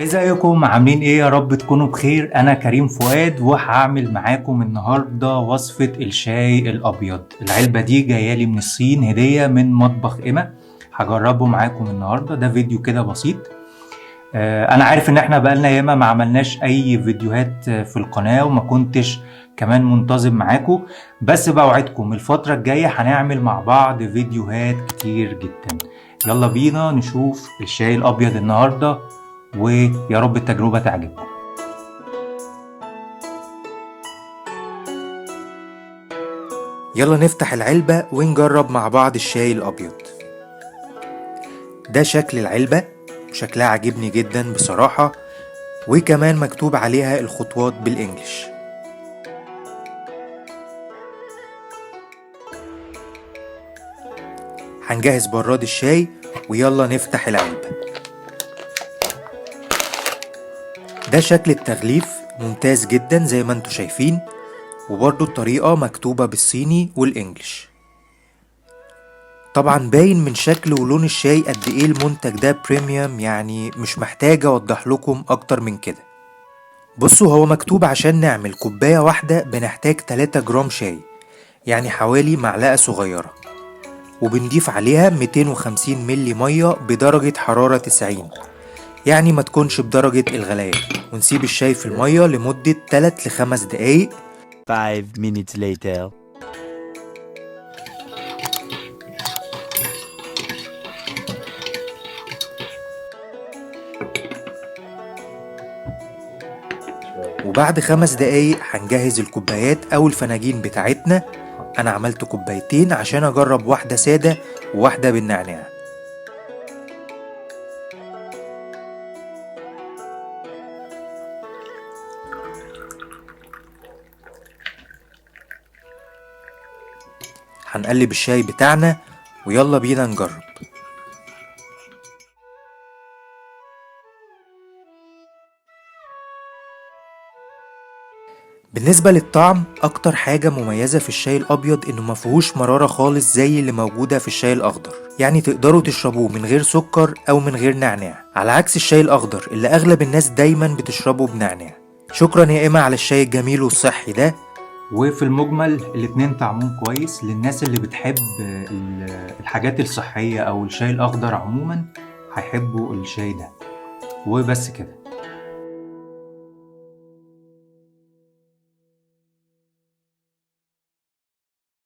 ازيكم عاملين ايه؟ يا رب تكونوا بخير. انا كريم فؤاد وهعمل معاكم النهارده وصفة الشاي الابيض. العلبة دي جايالي من الصين هدية من مطبخ ايما. هجربه معاكم النهارده، ده فيديو كده بسيط. انا عارف ان احنا بقالنا ياما ما عملناش اي فيديوهات في القناة وما كنتش كمان منتظم معاكم، بس بوعدكم الفترة الجاية هنعمل مع بعض فيديوهات كتير جدا. يلا بينا نشوف الشاي الابيض النهارده، ويا رب التجربة تعجبكم. يلا نفتح العلبة ونجرب مع بعض الشاي الأبيض. ده شكل العلبة، شكلها عجبني جدا بصراحة، وكمان مكتوب عليها الخطوات بالإنجليش. هنجهز براد الشاي ويلا نفتح العلبة. ده شكل التغليف، ممتاز جدا زي ما انتوا شايفين، وبرضو الطريقة مكتوبة بالصيني والإنجليش. طبعا باين من شكل ولون الشاي قد ايه المنتج ده بريميوم، يعني مش محتاج اوضح لكم اكتر من كده. بصوا، هو مكتوب عشان نعمل كوباية واحدة بنحتاج 3 جرام شاي، يعني حوالي معلقة صغيرة، وبنضيف عليها 250 ملي مية بدرجة حرارة 90، يعني ما تكونش بدرجة الغليان، ونسيب الشاي في المية لمدة 3 ل 5 دقايق. 5 minutes later. وبعد 5 دقايق هنجهز الكوبايات او الفناجين بتاعتنا. انا عملت كوبايتين عشان اجرب واحدة سادة وواحدة بالنعناع. هنقلب الشاي بتاعنا ويلا بينا نجرب. بالنسبة للطعم، اكتر حاجة مميزة في الشاي الابيض انه مفيهوش مرارة خالص زي اللي موجودة في الشاي الاخضر، يعني تقدروا تشربوه من غير سكر او من غير نعناع، على عكس الشاي الاخضر اللي اغلب الناس دايما بتشربه بنعناع. شكرا يا ايما على الشاي الجميل والصحي ده. وفي المجمل الاتنين طعمهم كويس للناس اللي بتحب الحاجات الصحية او الشاي الاخضر عموما، هيحبوا الشاي ده. وبس كده.